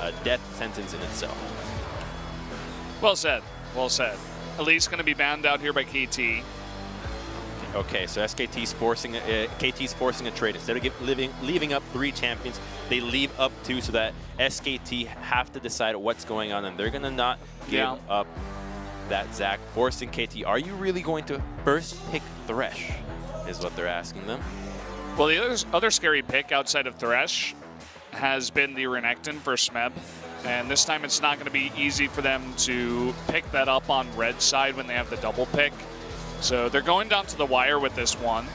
a death sentence in itself. Well said. Well said. Elite's going to be banned out here by KT. Okay, so SKT's forcing KT's forcing a trade. Instead of leaving up 3 champions, they leave up 2 so that SKT have to decide what's going on, and they're gonna not give up that Zac, forcing KT. Are you really going to first pick Thresh? Is what they're asking them. Well, the other scary pick outside of Thresh has been the Renekton for Smeb. And this time it's not going to be easy for them to pick that up on red side when they have the double pick. So they're going down to the wire with this one.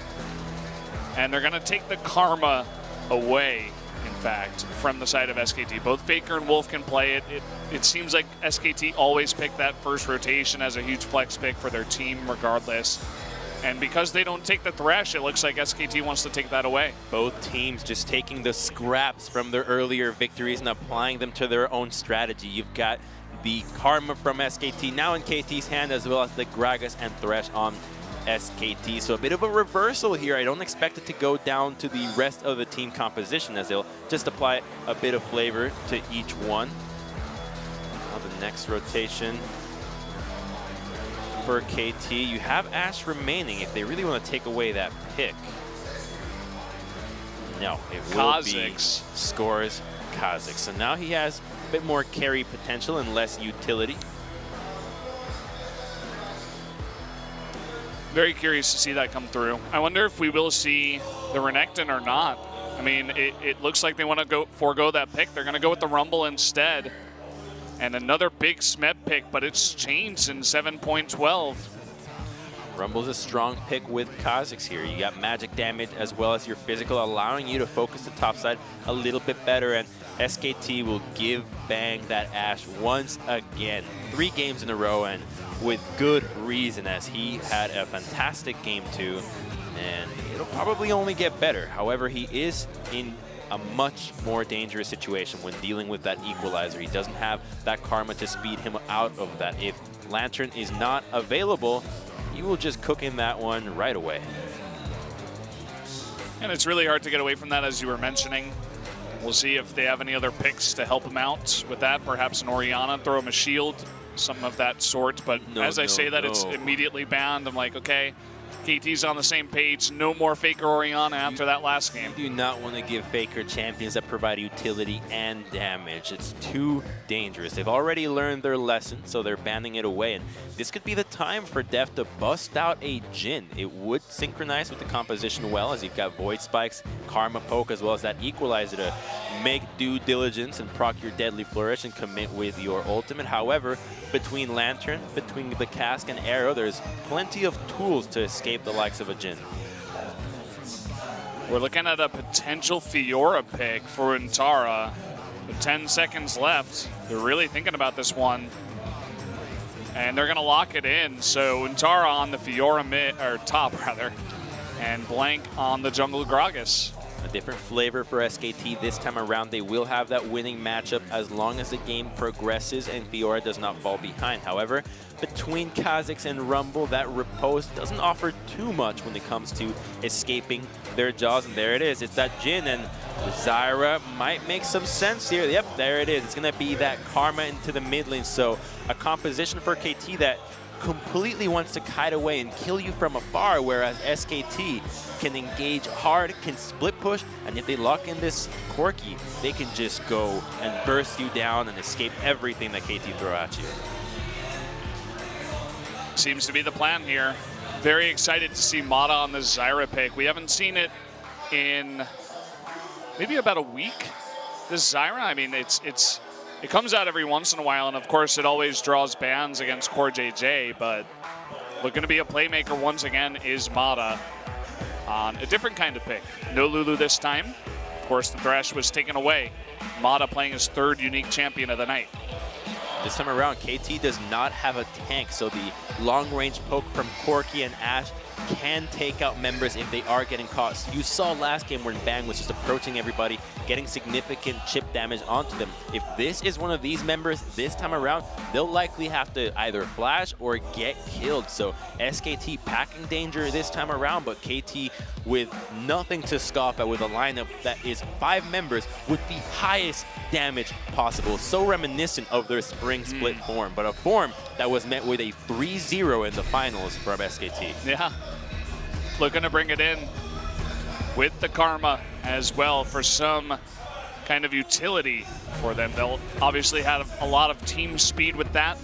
And they're going to take the Karma away, in fact, from the side of SKT. Both Faker and Wolf can play it. It seems like SKT always pick that first rotation as a huge flex pick for their team regardless. And because they don't take the Thresh, it looks like SKT wants to take that away. Both teams just taking the scraps from their earlier victories and applying them to their own strategy. You've got the Karma from SKT now in KT's hand, as well as the Gragas and Thresh on SKT. So a bit of a reversal here. I don't expect it to go down to the rest of the team composition, as they'll just apply a bit of flavor to each one. Now the next rotation for KT, you have Ashe remaining if they really want to take away that pick. No, it will be Scores Kha'Zix. So now he has a bit more carry potential and less utility. Very curious to see that come through. I wonder if we will see the Renekton or not. I mean, it looks like they want to forego that pick. They're going to go with the Rumble instead. And another big Smeb pick, but it's changed in 7.12. Rumble's a strong pick with Kha'Zix here. You got magic damage as well as your physical, allowing you to focus the top side a little bit better. And SKT will give Bang that Ashe once again. 3 games in a row, and with good reason, as he had a fantastic game too. And it'll probably only get better. However, he is in a much more dangerous situation when dealing with that equalizer. He doesn't have that Karma to speed him out of that. If Lantern is not available, you will just cook in that one right away. And it's really hard to get away from that, as you were mentioning. We'll see if they have any other picks to help him out with that. Perhaps an Orianna, throw him a shield, some of that sort. But as I say that, it's immediately banned. I'm like, okay, KT's on the same page. No more Faker Orianna after that last game. You do not want to give Faker champions that provide utility and damage. It's too dangerous. They've already learned their lesson, so they're banning it away. And this could be the time for Deft to bust out a Jhin. It would synchronize with the composition well, as you've got Void Spikes, Karma Poke, as well as that Equalizer to make due diligence and proc your Deadly Flourish and commit with your ultimate. However, between Lantern, between the Cask and Arrow, there's plenty of tools to escape the likes of a Jhin. We're looking at a potential Fiora pick for Untara. With 10 seconds left, they're really thinking about this one. And they're going to lock it in. So Untara on the Fiora top, and Blank on the jungle Gragas. A different flavor for SKT this time around. They will have that winning matchup as long as the game progresses and Fiora does not fall behind. However, between Kha'Zix and Rumble, that Repose doesn't offer too much when it comes to escaping their jaws. And there it is. It's that Jhin, and Zyra might make some sense here. Yep, there it is. It's going to be that Karma into the mid lane. So a composition for KT that completely wants to kite away and kill you from afar, whereas SKT can engage hard, can split push, and if they lock in this Corki, they can just go and burst you down and escape everything that KT throw at you. Seems to be the plan here. Very excited to see Mata on the Zyra pick. We haven't seen it in maybe about a week. This Zyra, I mean, it comes out every once in a while, and of course it always draws bans against Core JJ, but looking to be a playmaker once again is Mata on a different kind of pick. No Lulu this time. Of course, the Thresh was taken away. Mata playing his 3rd unique champion of the night. This time around, KT does not have a tank, so the long-range poke from Corki and Ashe can take out members if they are getting caught. So you saw last game when Bang was just approaching everybody, getting significant chip damage onto them. If this is one of these members this time around, they'll likely have to either flash or get killed. So SKT packing danger this time around, but KT with nothing to scoff at, with a lineup that is 5 members with the highest damage possible. So reminiscent of their spring split form, but a form that was met with a 3-0 in the finals from SKT. Yeah, looking to bring it in with the Karma as well for some kind of utility for them. They'll obviously have a lot of team speed with that,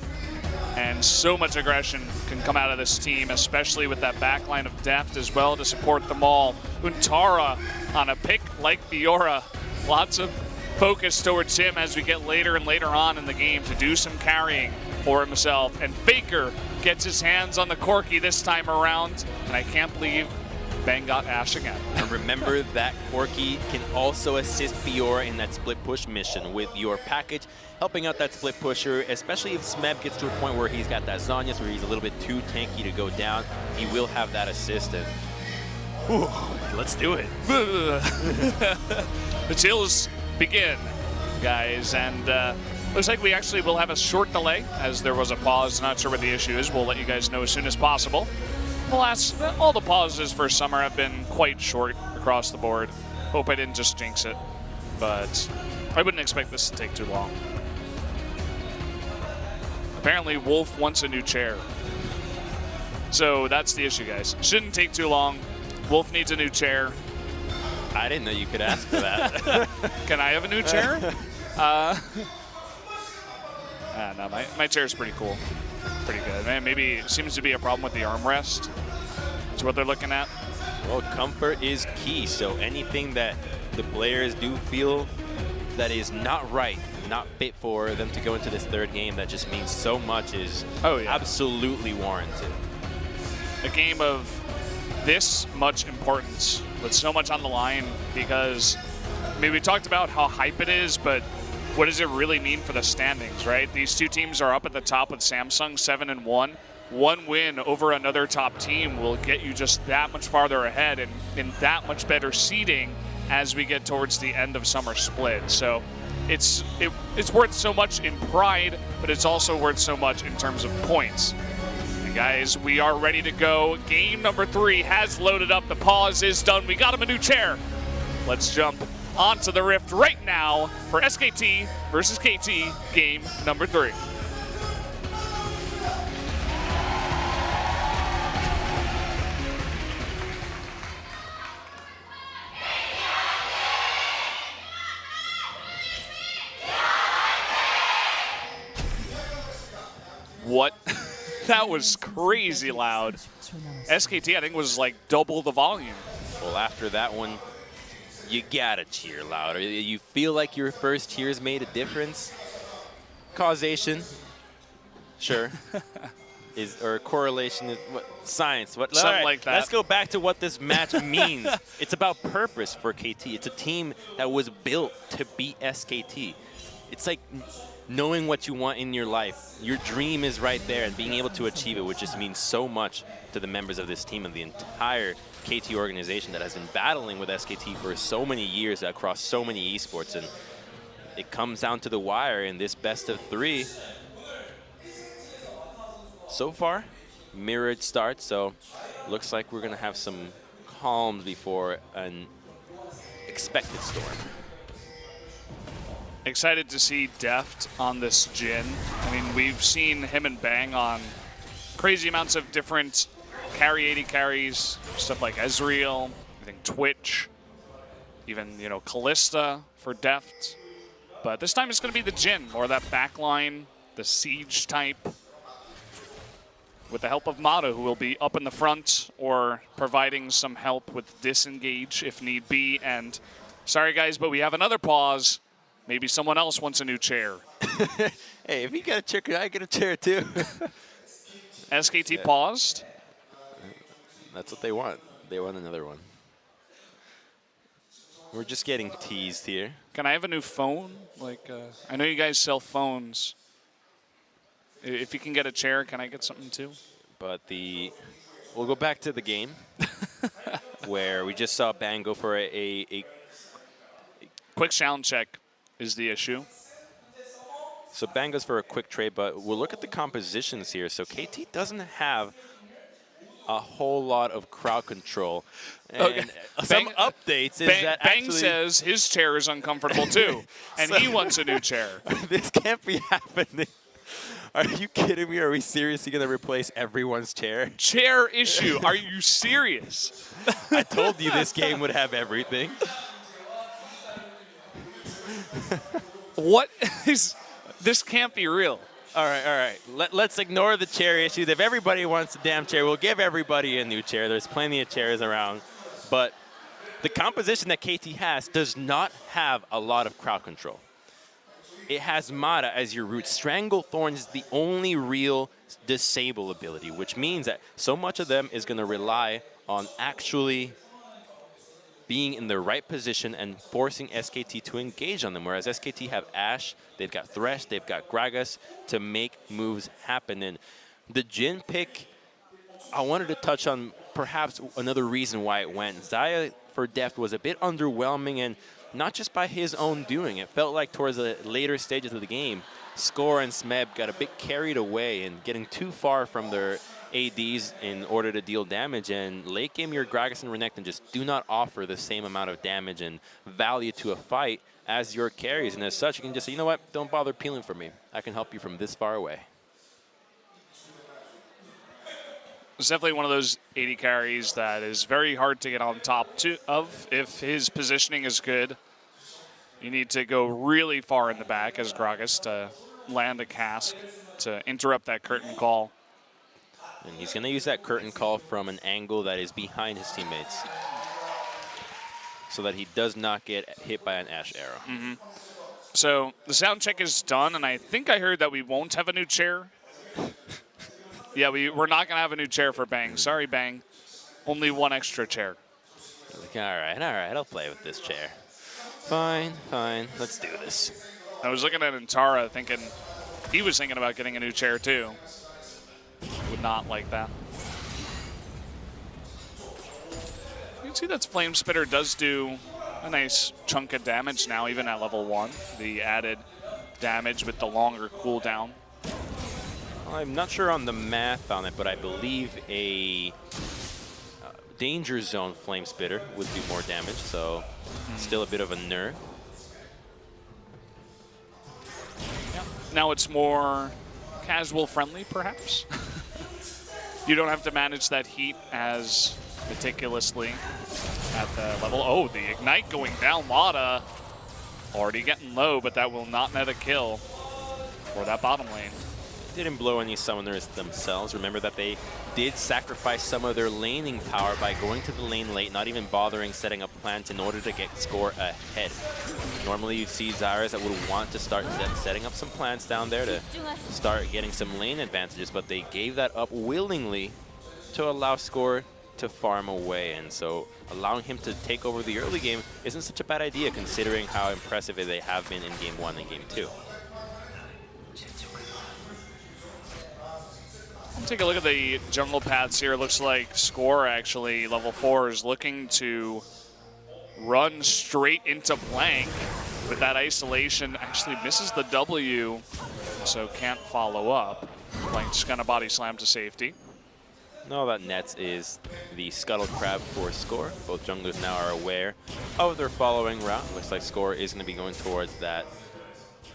and so much aggression can come out of this team, especially with that backline of Deft as well to support them all. Untara on a pick like Fiora, lots of focus towards him as we get later and later on in the game to do some carrying for himself. And Faker gets his hands on the Corki this time around, and I can't believe Bang got Ash again. And remember that Corki can also assist Fiora in that split push mission with your package, helping out that split pusher, especially if Smeb gets to a point where he's got that Zhonya's where he's a little bit too tanky to go down. He will have that assistant. Ooh, let's do it. The chills begin, guys, and looks like we actually will have a short delay as there was a pause. Not sure what the issue is. We'll let you guys know as soon as possible. Alas, all the pauses for summer have been quite short across the board. Hope I didn't just jinx it, but I wouldn't expect this to take too long. Apparently, Wolf wants a new chair. So that's the issue, guys. Shouldn't take too long. Wolf needs a new chair. I didn't know you could ask for that. Can I have a new chair? No, my chair's pretty cool. Pretty good. Man, maybe it seems to be a problem with the armrest. That's what they're looking at. Well, comfort is key, so anything that the players do feel that is not right, not fit for them to go into this third game that just means so much is absolutely warranted. A game of this much importance with so much on the line, because I mean, we talked about how hype it is, but what does it really mean for the standings, right? These two teams are up at the top with Samsung 7-1. One win over another top team will get you just that much farther ahead and in that much better seeding as we get towards the end of summer split. So it's worth so much in pride, but it's also worth so much in terms of points. And guys, we are ready to go. Game number 3 has loaded up. The pause is done. We got him a new chair. Let's jump onto the Rift right now for SKT versus KT, game number 3. What? That was crazy loud. SKT, I think, was like double the volume. Well, after that one, you gotta cheer louder. You feel like your first cheers made a difference. Causation, sure. Or correlation is what, science. What, something like that. Let's go back to what this match means. It's about purpose for KT. It's a team that was built to beat SKT. It's like knowing what you want in your life. Your dream is right there, and being able to achieve it, which just means so much to the members of this team and the entire KT organization that has been battling with SKT for so many years across so many esports. And it comes down to the wire in this best of 3. So far, mirrored start, so looks like we're gonna have some calms before an expected storm. Excited to see Deft on this Jhin. I mean, we've seen him and Bang on crazy amounts of different carry 80 carries, stuff like Ezreal, I think Twitch, even, you know, Kalista for Deft. But this time it's going to be the Jhin, or that backline, the siege type, with the help of Mata, who will be up in the front or providing some help with disengage if need be. And sorry guys, but we have another pause. Maybe someone else wants a new chair. Hey, if you got a chair, could I get a chair too? SKT paused. That's what they want. They want another one. We're just getting teased here. Can I have a new phone? Like, I know you guys sell phones. If you can get a chair, can I get something too? But the we'll go back to the game where we just saw Bang go for a quick sound check is the issue. So Bang goes for a quick trade, but we'll look at the compositions here. So KT doesn't have a whole lot of crowd control. And okay. Some updates is that Bang actually says his chair is uncomfortable too, and he wants a new chair. This can't be happening. Are you kidding me? Are we seriously going to replace everyone's chair? Chair issue. Are you serious? I told you this game would have everything. What is... This can't be real. All right. Let's ignore the chair issues. If everybody wants a damn chair, we'll give everybody a new chair. There's plenty of chairs around. But the composition that KT has does not have a lot of crowd control. It has Mata as your root. Stranglethorn is the only real disable ability, which means that so much of them is going to rely on actually being in the right position and forcing SKT to engage on them. Whereas SKT have Ashe, they've got Thresh, they've got Gragas to make moves happen. And the Jhin pick, I wanted to touch on perhaps another reason why it went. Xayah for Deft was a bit underwhelming, and not just by his own doing. It felt like towards the later stages of the game, Score and Smeb got a bit carried away and getting too far from their ADs in order to deal damage. And late game, your Gragas and Renekton just do not offer the same amount of damage and value to a fight as your carries. And as such, you can just say, you know what, don't bother peeling for me. I can help you from this far away. It's definitely one of those 80 carries that is very hard to get on top of if his positioning is good. You need to go really far in the back as Gragas to land a cask to interrupt that curtain call. And he's going to use that curtain call from an angle that is behind his teammates so that he does not get hit by an Ashe arrow. Mm-hmm. So the sound check is done, and I think I heard that we won't have a new chair. Yeah, we're not going to have a new chair for Bang. Sorry, Bang. Only one extra chair. Like, all right, I'll play with this chair. Fine, let's do this. I was looking at Antara thinking he was thinking about getting a new chair too. Would not like that. You can see that Flame Spitter does do a nice chunk of damage now, even at level 1. The added damage with the longer cooldown. I'm not sure on the math on it, but I believe a Danger Zone Flame Spitter would do more damage, so still a bit of a nerf. Yeah. Now it's more casual friendly, perhaps. You don't have to manage that heat as meticulously at the level. Oh, the Ignite going down. Mata already getting low, but that will not net a kill for that bottom lane. Didn't blow any summoners themselves. Remember that they did sacrifice some of their laning power by going to the lane late, not even bothering setting up plants in order to get Score ahead. Normally you'd see Zyras that would want to start setting up some plants down there to start getting some lane advantages, but they gave that up willingly to allow Score to farm away. And so allowing him to take over the early game isn't such a bad idea considering how impressive they have been in Game 1 and Game 2. Take a look at the jungle paths here. Looks like Score actually, level 4, is looking to run straight into Blank with that isolation. Actually misses the W, so can't follow up. Blank's gonna body slam to safety. All that nets is the Scuttle Crab for Score. Both junglers now are aware of their following route. Looks like Score is going to be going towards that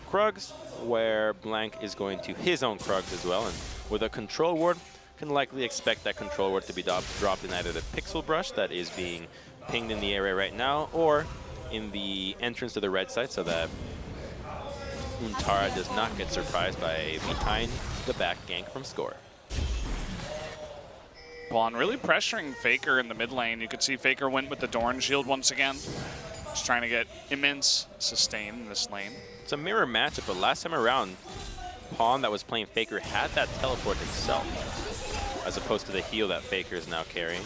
Krugs, where Blank is going to his own Krugs as well. And with a control ward, can likely expect that control ward to be dropped in either the Pixel Brush that is being pinged in the area right now, or in the entrance to the red side, so that Untara does not get surprised by a behind-the-back gank from Score. Bon really pressuring Faker in the mid lane. You could see Faker went with the Dorn shield once again. Just trying to get immense sustain in this lane. It's a mirror matchup, but last time around, Pawn that was playing Faker had that teleport himself, as opposed to the heal that Faker is now carrying.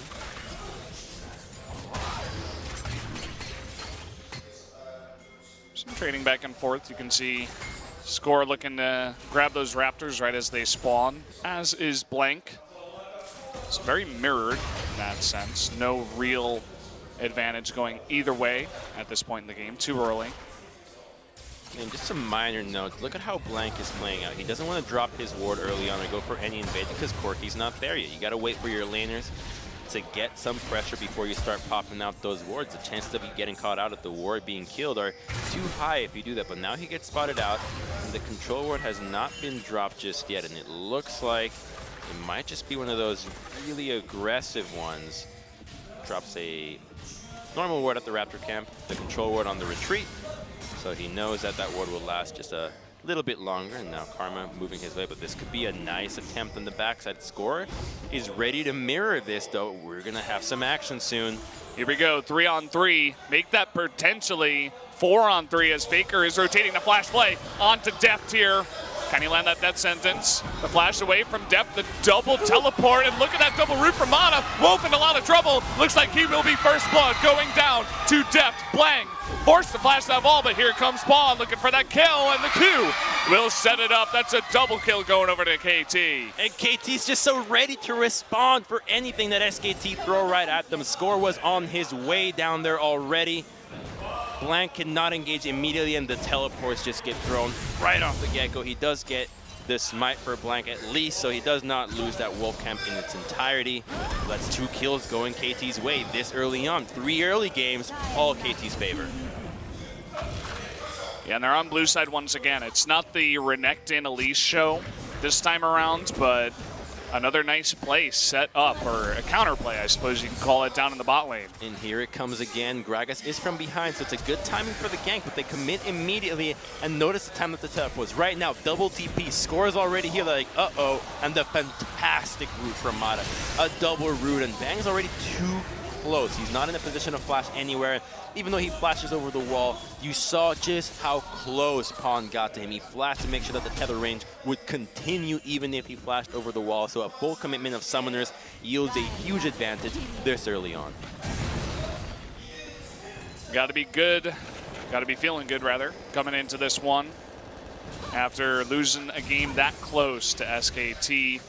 Some trading back and forth. You can see Score looking to grab those Raptors right as they spawn, as is Blank. It's very mirrored in that sense. No real advantage going either way at this point in the game. Too early. And just some minor notes. Look at how Blank is playing out. He doesn't want to drop his ward early on or go for any invade because Corki's not there yet. You got to wait for your laners to get some pressure before you start popping out those wards. The chances of you getting caught out at the ward being killed are too high if you do that. But now he gets spotted out, and the control ward has not been dropped just yet. And it looks like it might just be one of those really aggressive ones. Drops a normal ward at the Raptor camp, the control ward on the retreat. So he knows that that ward will last just a little bit longer, and now Karma moving his way, but this could be a nice attempt on the backside. Score is ready to mirror this, though. We're going to have some action soon. Here we go, 3-on-3. Make that potentially 4-on-3 as Faker is rotating the flash play onto Deft here. Can he land that death sentence? The flash away from Deft, the double teleport, and look at that double root from Mana. Wolf in a lot of trouble. Looks like he will be first blood going down to Deft. Blank forced to flash that ball, but here comes Spawn looking for that kill, and the Q will set it up. That's a double kill going over to KT. And KT's just so ready to respond for anything that SKT throw right at them. Score was on his way down there already. Blank cannot engage immediately, and the teleports just get thrown right off the get-go. He does get the smite for Blank at least, so he does not lose that wolf camp in its entirety. That's 2 kills going KT's way this early on. 3 early games, all KT's favor. Yeah, and they're on blue side once again. It's not the Renekton Elise show this time around, but another nice play set up, or a counterplay, I suppose you can call it, down in the bot lane. And here it comes again. Gragas is from behind, so it's a good timing for the gank, but they commit immediately, and notice the time that the tap was. Right now, double TP, Score is already here, they're like, uh-oh, and the fantastic root from Mata. A double root, and Bang's already too close. He's not in a position to flash anywhere. Even though he flashes over the wall, you saw just how close Pawn got to him. He flashed to make sure that the tether range would continue even if he flashed over the wall. So a full commitment of summoners yields a huge advantage this early on. Got to be good. Got to be feeling good, rather, coming into this one. After losing a game that close to SKT,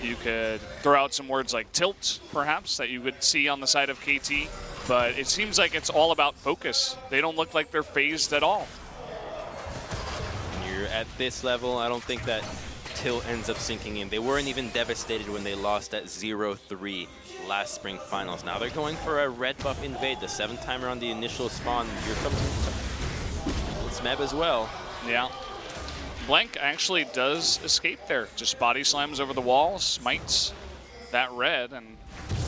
you could throw out some words like tilt, perhaps, that you would see on the side of KT. But it seems like it's all about focus. They don't look like they're phased at all. When you're at this level, I don't think that tilt ends up sinking in. They weren't even devastated when they lost at 0-3 last spring finals. Now they're going for a red buff invade, the 7th timer on the initial spawn. Here comes Smeb as well. Yeah. Blank actually does escape there. Just body slams over the wall, smites that red, and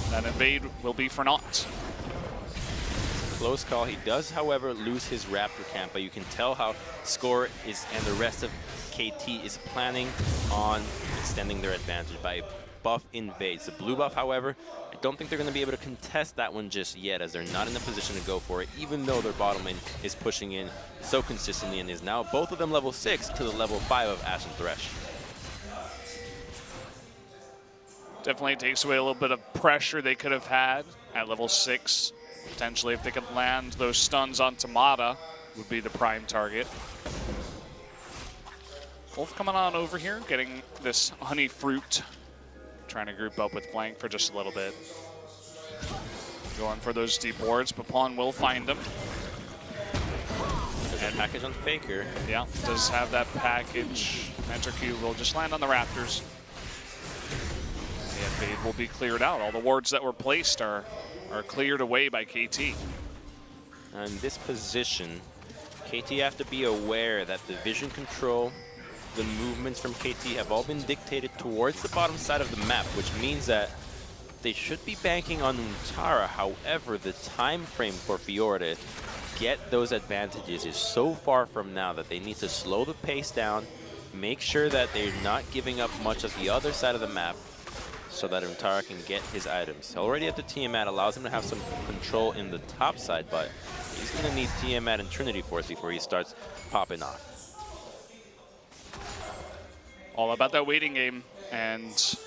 that invade will be for naught. Close call. He does, however, lose his Raptor camp, but you can tell how Score is and the rest of KT is planning on extending their advantage by buff invades. The blue buff, however, I don't think they're going to be able to contest that one just yet, as they're not in a position to go for it, even though their bottom lane is pushing in so consistently and is now both of them level 6 to the level 5 of Ashe and Thresh. Definitely takes away a little bit of pressure they could have had at level 6. Potentially, if they could land those stuns onto Mata, would be the prime target. Wolf coming on over here, getting this honey fruit. Trying to group up with Blank for just a little bit. Going for those deep wards, but Pawn will find them. And package on Faker. Yeah, does have that package. Enter Q will just land on the Raptors. The invade will be cleared out. All the wards that were placed are cleared away by KT. In this position, KT have to be aware that the vision control, the movements from KT have all been dictated towards the bottom side of the map, which means that they should be banking on Untara. However, the time frame for Fiora to get those advantages is so far from now that they need to slow the pace down, make sure that they're not giving up much of the other side of the map, so that Untara can get his items. Already at the Tiamat allows him to have some control in the top side, but he's going to need Tiamat and Trinity Force before he starts popping off. All about that waiting game, and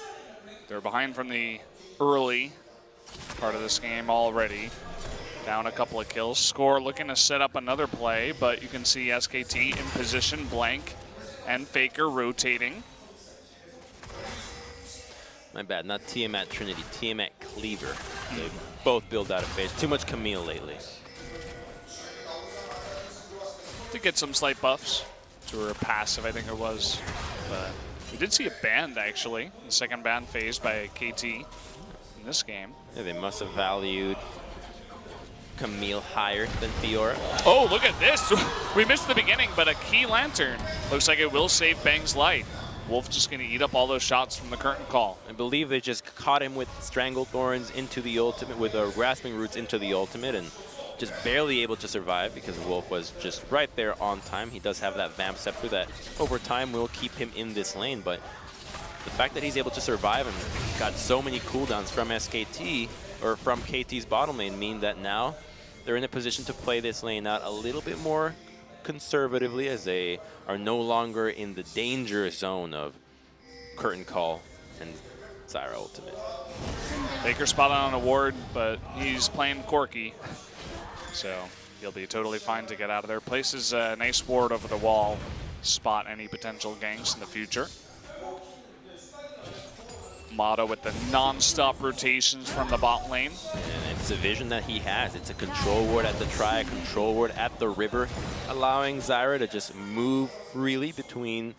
they're behind from the early part of this game already. Down a couple of kills. Score looking to set up another play, but you can see SKT in position, Blank and Faker rotating. My bad, not Tiamat Trinity, Tiamat Cleaver. They both build out of phase. Too much Camille lately. To get some slight buffs to her passive, I think it was. But we did see a band, actually, the second ban phase by KT in this game. Yeah, they must have valued Camille higher than Fiora. Oh, look at this. We missed the beginning, but a key lantern. Looks like it will save Bang's life. Wolf just going to eat up all those shots from the curtain call. I believe they just caught him with Stranglethorns into the ultimate, with Grasping Roots into the ultimate, and just barely able to survive because Wolf was just right there on time. He does have that Vamp Scepter that over time will keep him in this lane, but the fact that he's able to survive and got so many cooldowns from SKT, or from KT's bottom lane, mean that now they're in a position to play this lane out a little bit more conservatively, as they are no longer in the danger zone of curtain call and Zyra ultimate. Faker spotted on a ward, but he's playing Corky, so he'll be totally fine to get out of there. Places a nice ward over the wall, spot any potential ganks in the future. Motto with the non-stop rotations from the bot lane. And it's a vision that he has. It's a control ward at the Tri, a control ward at the river, allowing Zyra to just move freely between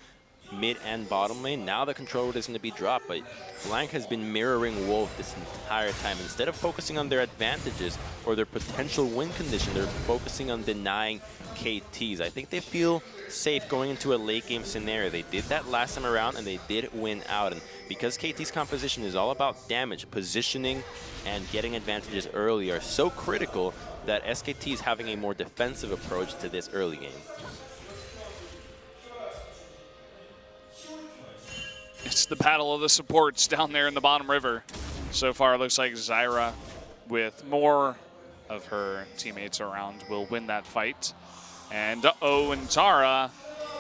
mid and bottom lane. Now the control ward is going to be dropped, but Blank has been mirroring Wolf this entire time. Instead of focusing on their advantages or their potential win condition, they're focusing on denying KTs. I think they feel safe going into a late game scenario. They did that last time around and they did win out. And because KT's composition is all about damage, positioning, and getting advantages early are so critical that SKT is having a more defensive approach to this early game. It's the battle of the supports down there in the bottom river. So far, it looks like Zyra, with more of her teammates around, will win that fight. And and Tara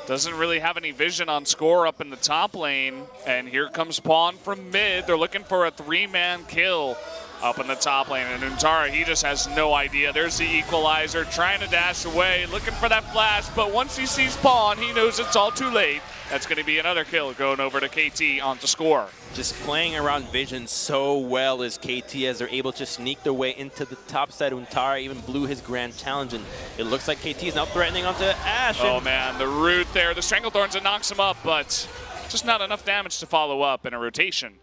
doesn't really have any vision on score up in the top lane. And here comes Pawn from mid. They're looking for a 3-man kill up in the top lane. And Untara, he just has no idea. There's the equalizer, trying to dash away, looking for that flash. But once he sees Pawn, he knows it's all too late. That's going to be another kill going over to KT on to score. Just playing around vision so well is KT, as they're able to sneak their way into the top side. Untara even blew his grand challenge, and it looks like KT is now threatening onto Ashe. Oh man, the root there, the Stranglethorns, it knocks him up, but just not enough damage to follow up, in a rotation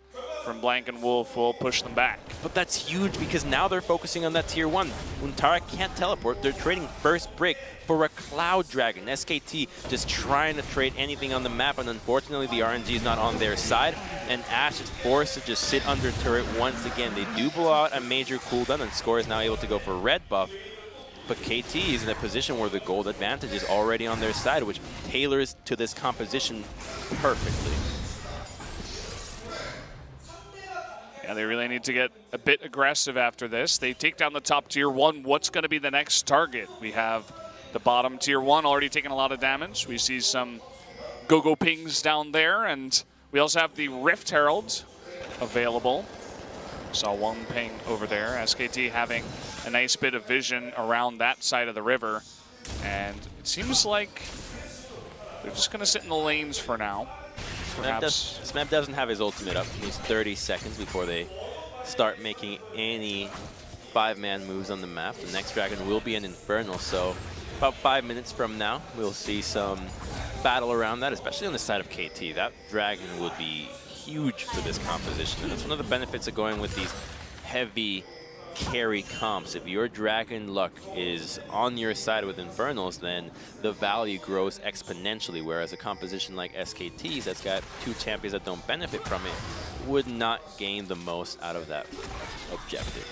from Blank and Wolf will push them back. But that's huge, because now they're focusing on that tier 1. Untara can't teleport. They're trading first brick for a Cloud Dragon. SKT just trying to trade anything on the map, and unfortunately the RNG is not on their side, and Ashe is forced to just sit under turret once again. They do blow out a major cooldown, and Score is now able to go for red buff. But KT is in a position where the gold advantage is already on their side, which tailors to this composition perfectly. Yeah, they really need to get a bit aggressive after this. They take down the top tier 1. What's going to be the next target? We have the bottom tier 1 already taking a lot of damage. We see some go-go pings down there, and we also have the Rift Herald available. Saw one ping over there. SKT having a nice bit of vision around that side of the river, and it seems like they're just going to sit in the lanes for now. Smeb doesn't have his ultimate up. He needs 30 seconds before they start making any 5-man moves on the map. The next dragon will be an Infernal, so about 5 minutes from now, we'll see some battle around that, especially on the side of KT. That dragon would be huge for this composition, and that's one of the benefits of going with these heavy carry comps. If your dragon luck is on your side with Infernals, then the value grows exponentially, whereas a composition like SKT's that's got 2 champions that don't benefit from it would not gain the most out of that objective.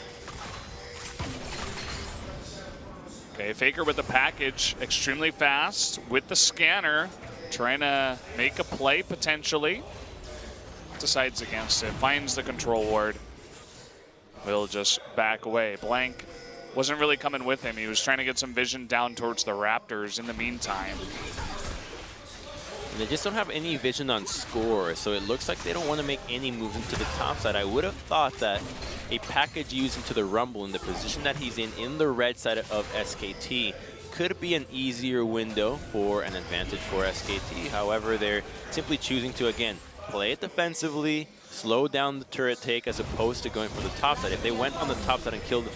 Okay, Faker with the package, extremely fast with the scanner, trying to make a play potentially. Decides against it, finds the control ward. Will just back away. Blank wasn't really coming with him. He was trying to get some vision down towards the Raptors in the meantime. And they just don't have any vision on score, so it looks like they don't want to make any moves into the top side. I would have thought that a package used into the Rumble in the position that he's in the red side of SKT, could be an easier window for an advantage for SKT. However, they're simply choosing to, again, play it defensively, slow down the turret take as opposed to going for the top side. If they went on the top side and killed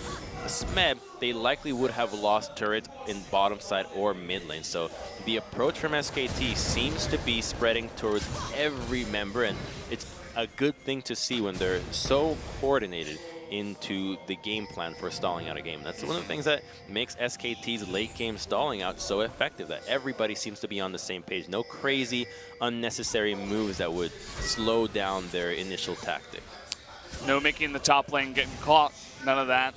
Smeb, they likely would have lost turret in bottom side or mid lane. So the approach from SKT seems to be spreading towards every member, and it's a good thing to see when they're so coordinated into the game plan for stalling out a game. That's one of the things that makes SKT's late game stalling out so effective, that everybody seems to be on the same page. No crazy, unnecessary moves that would slow down their initial tactic. No making the top lane getting caught, none of that.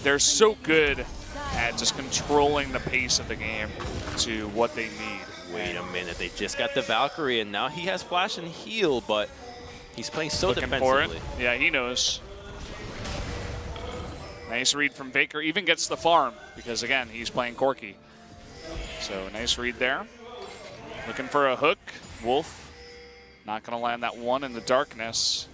They're so good at just controlling the pace of the game to what they need. Wait a minute, they just got the Valkyrie, and now he has flash and heal, but he's playing so defensively. For it. Yeah, he knows. Nice read from Faker, even gets the farm, because again, he's playing Corki. So nice read there. Looking for a hook. Wolf not gonna land that one in the darkness.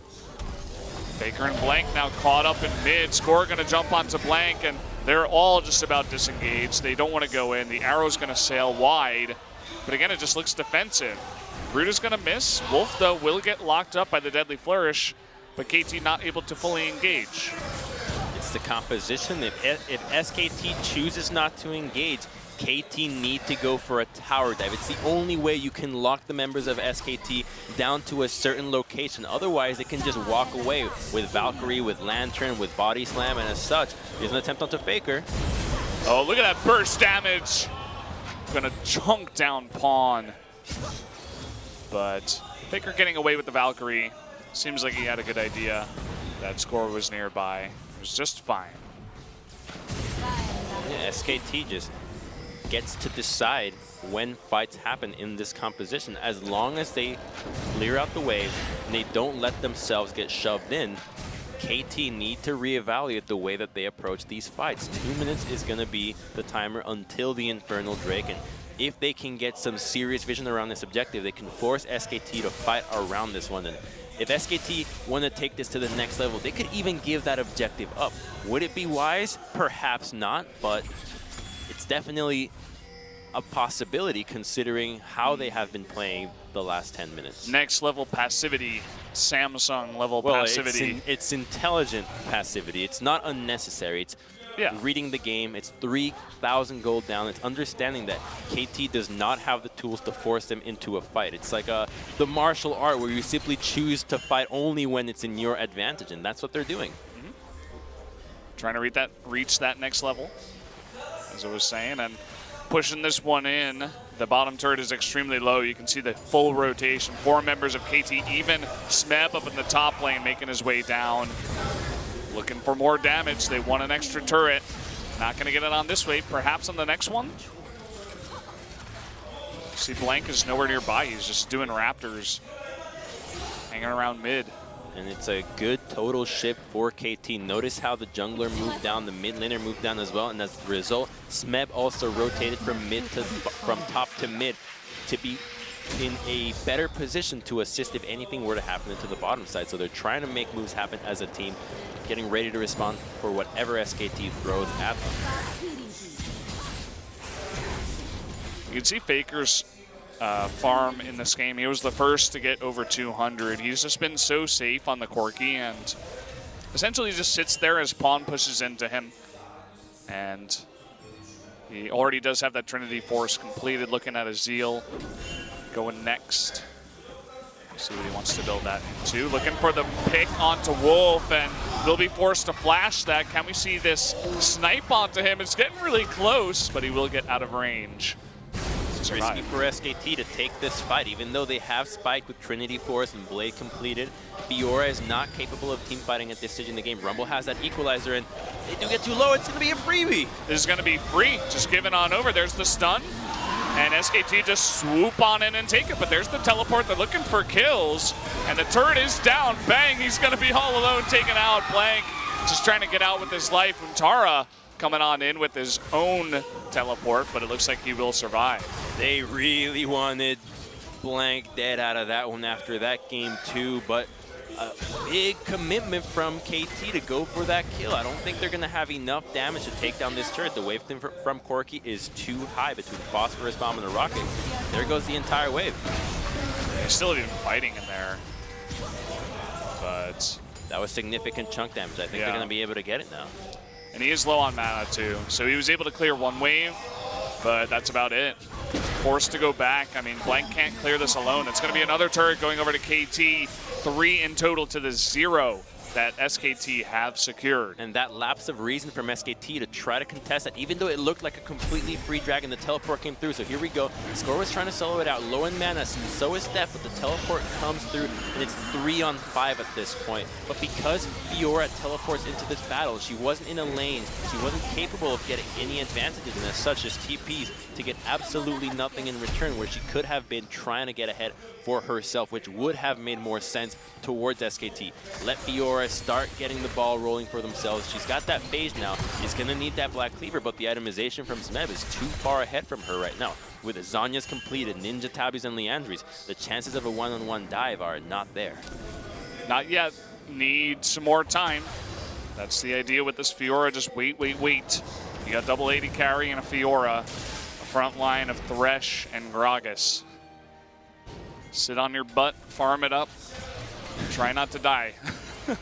Faker and Blank now caught up in mid. Score gonna jump onto Blank, and they're all just about disengaged. They don't want to go in. The arrow's gonna sail wide, but again, it just looks defensive. Root is gonna miss. Wolf, though, will get locked up by the Deadly Flourish, but KT not able to fully engage. It's the composition. If SKT chooses not to engage, KT need to go for a tower dive. It's the only way you can lock the members of SKT down to a certain location. Otherwise, they can just walk away with Valkyrie, with Lantern, with Body Slam, and as such, there's an attempt onto Faker. Oh, look at that burst damage. Gonna chunk down Pawn. But Faker getting away with the Valkyrie. Seems like he had a good idea. That Score was nearby. It was just fine. Yeah, SKT just gets to decide when fights happen in this composition. As long as they clear out the wave and they don't let themselves get shoved in, KT need to reevaluate the way that they approach these fights. 2 minutes is going to be the timer until the Infernal Drake, and if they can get some serious vision around this objective, they can force SKT to fight around this one. And if SKT want to take this to the next level, they could even give that objective up. Would it be wise? Perhaps not, but it's definitely a possibility considering how they have been playing the last 10 minutes. Next level passivity, Samsung level passivity. It's intelligent passivity. It's not unnecessary. It's reading the game. It's 3,000 gold down. It's understanding that KT does not have the tools to force them into a fight. It's like the martial art where you simply choose to fight only when it's in your advantage, and that's what they're doing. Trying to reach that next level, as I was saying, and pushing this one in. The bottom turret is extremely low. You can see the full rotation. 4 members of KT, even Smeb up in the top lane, making his way down. Looking for more damage. They want an extra turret. Not going to get it on this wave. Perhaps on the next one. See, Blank is nowhere nearby. He's just doing Raptors, hanging around mid. And it's a good total shift for KT. Notice how the jungler moved down, the mid laner moved down as well, and as a result, Smeb also rotated from top to mid to be in a better position to assist if anything were to happen into the bottom side. So they're trying to make moves happen as a team, getting ready to respond for whatever SKT throws at them. You can see Faker's farm in this game. He was the first to get over 200. He's just been so safe on the Corki and essentially just sits there as Pawn pushes into him. And he already does have that Trinity Force completed. Looking at his Zeal going next. See what he wants to build that into. Looking for the pick onto Wolf, and will be forced to flash that. Can we see this snipe onto him? It's getting really close, but he will get out of range. It's risky for SKT to take this fight, even though they have Spike with Trinity Force and Blade completed. Fiora is not capable of team fighting at this stage in the game. Rumble has that equalizer, and they do get too low. It's going to be a freebie. This is going to be free. Just giving on over. There's the stun. And SKT just swoop on in and take it. But there's the teleport. They're looking for kills. And the turret is down. Bang. He's going to be all alone, taken out. Blank just trying to get out with his life. Untara coming on in with his own teleport, but it looks like he will survive. They really wanted Blank dead out of that one after that game too, but a big commitment from KT to go for that kill. I don't think they're going to have enough damage to take down this turret. The wave from Corki is too high between the Phosphorus Bomb and the Rocket. There goes the entire wave. They're still even fighting in there. but that was significant chunk damage. I think they're going to be able to get it now. And he is low on mana too, so he was able to clear one wave, but that's about it. Forced to go back. I mean, Blank can't clear this alone. It's going to be another turret going over to KT. 3 in total to the 0 that SKT have secured. And that lapse of reason from SKT to try to contest that, even though it looked like a completely free dragon, the teleport came through. So here we go. Score was trying to solo it out, low in mana, so is Def, but the teleport comes through, and it's 3 on 5 at this point. But because Fiora teleports into this battle, she wasn't in a lane, she wasn't capable of getting any advantages, and as such, just TPs to get absolutely nothing in return, where she could have been trying to get ahead for herself, which would have made more sense towards SKT. Let Fiora start getting the ball rolling for themselves. She's got that phase now. She's going to need that Black Cleaver, but the itemization from Smeb is too far ahead from her right now. With Azanya's completed, Ninja Tabis and Leandries, the chances of a one-on-one dive are not there. Not yet. Need some more time. That's the idea with this Fiora. Just wait, wait, wait. You got double 80 carry and a Fiora. A front line of Thresh and Gragas. Sit on your butt, farm it up, try not to die. And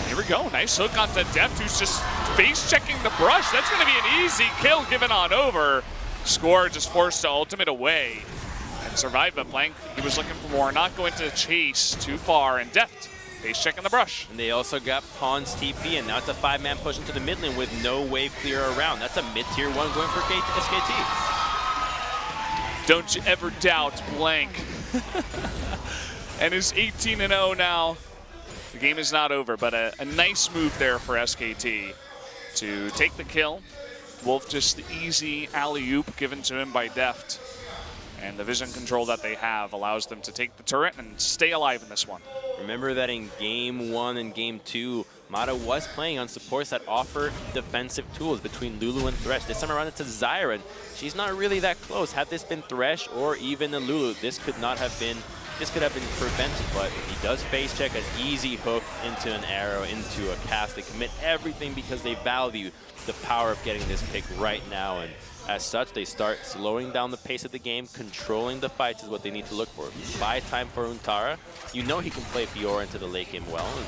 here we go, nice hook onto Deft, who's just face-checking the brush. That's gonna be an easy kill given on over. Score just forced to ultimate away and survive, but Blank, he was looking for more, not going to chase too far, and Deft face-checking the brush. And they also got Pawn's TP, and now it's a 5-man push into the mid lane with no wave clear around. That's a mid-tier 1 going for SKT. Don't you ever doubt Blank. And is 18-0 now. The game is not over, but a nice move there for SKT to take the kill. Wolf just the easy alley-oop given to him by Deft. And the vision control that they have allows them to take the turret and stay alive in this one. Remember that in Game 1 and Game 2, Mata was playing on supports that offer defensive tools between Lulu and Thresh. This time around it's a Zyra, and she's not really that close. Had this been Thresh or even a Lulu, this could have been prevented, but he does face check an easy hook into an arrow, into a cast. They commit everything because they value the power of getting this pick right now, and as such, they start slowing down the pace of the game. Controlling the fights is what they need to look for. Buy time for Untara. You know he can play Fiora into the late game well. And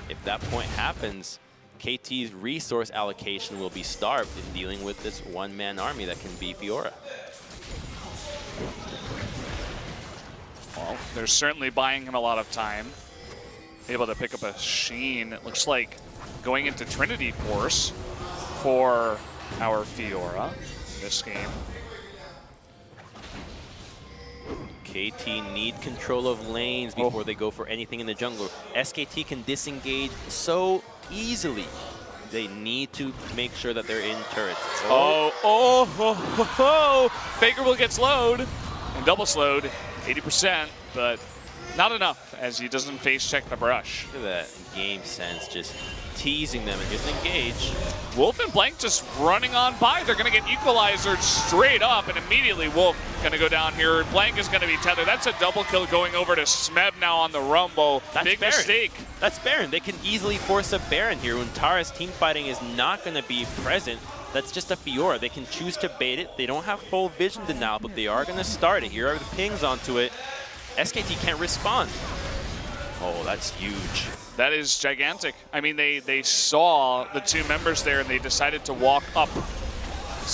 if that point happens, KT's resource allocation will be starved in dealing with this one-man army that can be Fiora. Well, they're certainly buying him a lot of time. Able to pick up a Sheen. It looks like going into Trinity Force for our Fiora this game. KT need control of lanes before they go for anything in the jungle. SKT can disengage so easily. They need to make sure that they're in turrets. Faker will get slowed and double slowed, 80%, but not enough as he doesn't face check the brush. Look at that game sense, just teasing them and getting engaged. Wolf and Blank just running on by. They're going to get equalizer straight up, and immediately Wolf going to go down here. Blank is going to be tethered. That's a double kill going over to Smeb now on the Rumble. That's Big Baron. Mistake. That's Baron. They can easily force a Baron here. Untara's team fighting is not going to be present. That's just a Fiora. They can choose to bait it. They don't have full vision denial, but they are going to start it. Here are the pings onto it. SKT can't respond. Oh, that's huge. That is gigantic. I mean, they saw the two members there and they decided to walk up.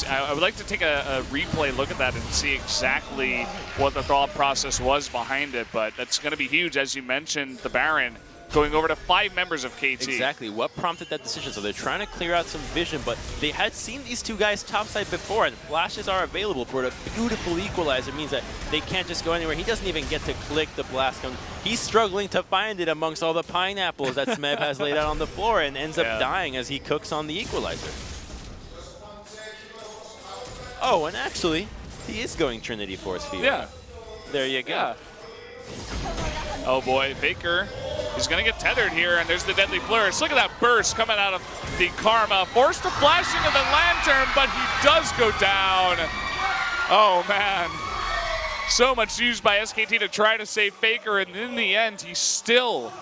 I would like to take a replay look at that and see exactly what the thought process was behind it, but that's going to be huge. As you mentioned, the Baron going over to 5 members of KT. Exactly. What prompted that decision? So they're trying to clear out some vision, but they had seen these two guys topside before, and flashes are available for a beautiful equalizer. It means that they can't just go anywhere. He doesn't even get to click the blast gun. He's struggling to find it amongst all the pineapples that Smeb has laid out on the floor, and ends up dying as he cooks on the equalizer. Oh, and actually, he is going Trinity Force Field. Yeah. There you go. Yeah. Oh boy, Faker. He's going to get tethered here, and there's the deadly flourish. Look at that burst coming out of the Karma. Forced to flash into the Lantern, but he does go down. Oh, man. So much used by SKT to try to save Faker, and in the end, he still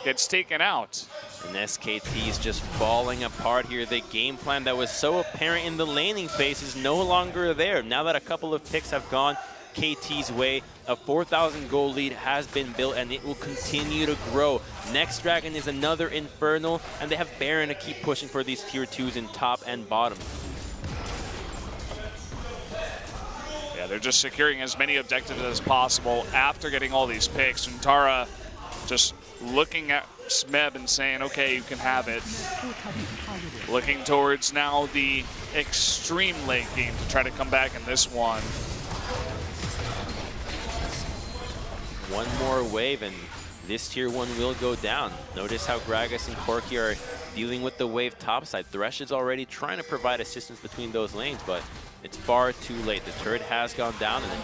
gets taken out. And SKT is just falling apart here. The game plan that was so apparent in the laning phase is no longer there. Now that a couple of picks have gone, KT's way. A 4,000 gold lead has been built, and it will continue to grow. Next Dragon is another Infernal, and they have Baron to keep pushing for these tier 2s in top and bottom. Yeah, they're just securing as many objectives as possible after getting all these picks. Untara just looking at Smeb and saying, okay, you can have it. Looking towards now the extreme late game to try to come back in this one. One more wave and this tier 1 will go down. Notice how Gragas and Corki are dealing with the wave topside. Thresh is already trying to provide assistance between those lanes, but it's far too late. The turret has gone down and an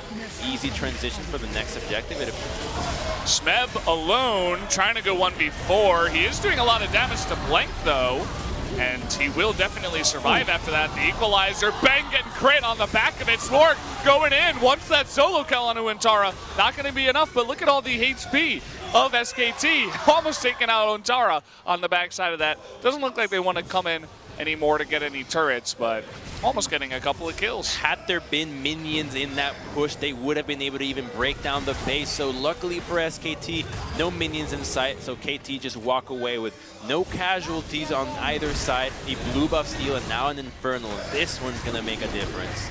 easy transition for the next objective. Smeb alone trying to go 1v4. He is doing a lot of damage to Blank though, and he will definitely survive after that. The equalizer, bang, getting crit on the back of it. Slork going in, once that solo kill on Untara. Not going to be enough, but look at all the HP of SKT. Almost taking out Untara on the backside of that. Doesn't look like they want to come in anymore to get any turrets, but almost getting a couple of kills. Had there been minions in that push, they would have been able to even break down the base. So luckily for SKT, no minions in sight, so KT just walk away with no casualties on either side. A blue buff steal and now an Infernal. This one's gonna make a difference.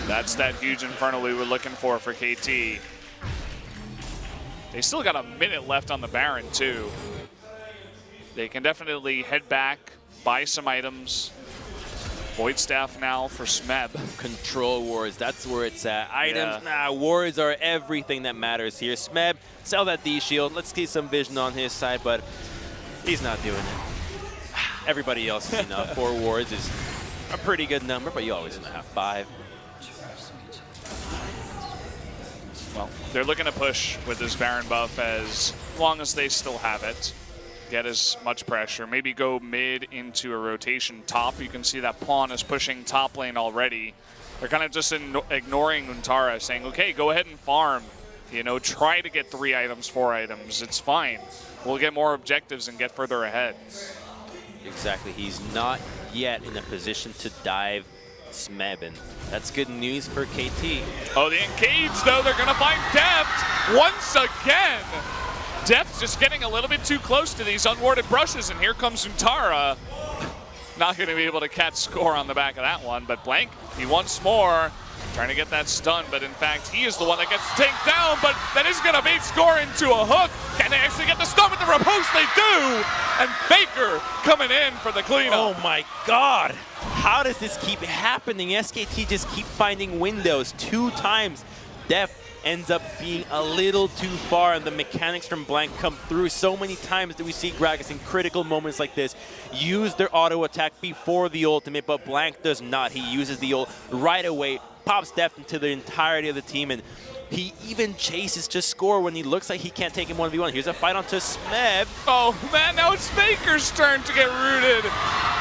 That's that huge Infernal we were looking for KT. They still got a minute left on the Baron too. They can definitely head back, buy some items. Void Staff now for Smeb. Control wars, that's where it's at. Items, nah, wards are everything that matters here. Smeb, sell that D-Shield. Let's get some vision on his side, but he's not doing it. Everybody else is enough. 4 wards is a pretty good number, but you always want to have 5. Well, they're looking to push with this Baron buff as long as they still have it. Get as much pressure, maybe go mid into a rotation top. You can see that Pawn is pushing top lane already. They're kind of just ignoring Untara, saying, okay, go ahead and farm. You know, try to get 3 items, 4 items. It's fine. We'll get more objectives and get further ahead. Exactly. He's not yet in a position to dive Smeb, and that's good news for KT. Oh, the engage, though. They're going to find Deft once again. Deft just getting a little bit too close to these unwarded brushes, and here comes Untara. Not going to be able to catch score on the back of that one, but Blank, he once more trying to get that stun, but in fact, he is the one that gets taken down, but that is going to bait score into a hook. Can they actually get the stun with the riposte? They do! And Faker coming in for the cleanup. Oh my God! How does this keep happening? SKT just keep finding windows 2 times. Deft ends up being a little too far, and the mechanics from Blank come through. So many times do we see Gragas in critical moments like this use their auto attack before the ultimate, but Blank does not. He uses the ult right away, pops Deft into the entirety of the team, and he even chases to score when he looks like he can't take him 1v1. Here's a fight onto Smeb. Oh man, now it's Faker's turn to get rooted.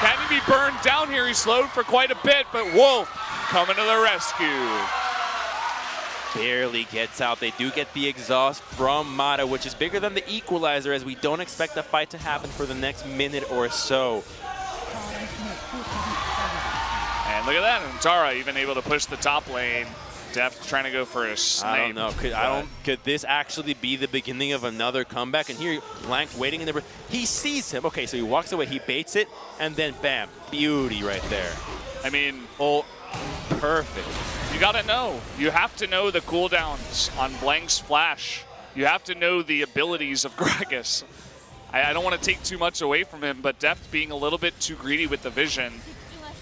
Can he be burned down here? He's slowed for quite a bit, but Wolf coming to the rescue. Barely gets out. They do get the exhaust from Mata, which is bigger than the equalizer, as we don't expect the fight to happen for the next minute or so. And look at that, Untara even able to push the top lane. Deft trying to go for a snipe. I don't know. Could this actually be the beginning of another comeback? And here, Blank waiting in the... He sees him. Okay, so he walks away. He baits it, and then bam, beauty right there. I mean... Oh, perfect. You gotta know. You have to know the cooldowns on Blank's flash. You have to know the abilities of Gragas. I don't want to take too much away from him, but Deft being a little bit too greedy with the vision,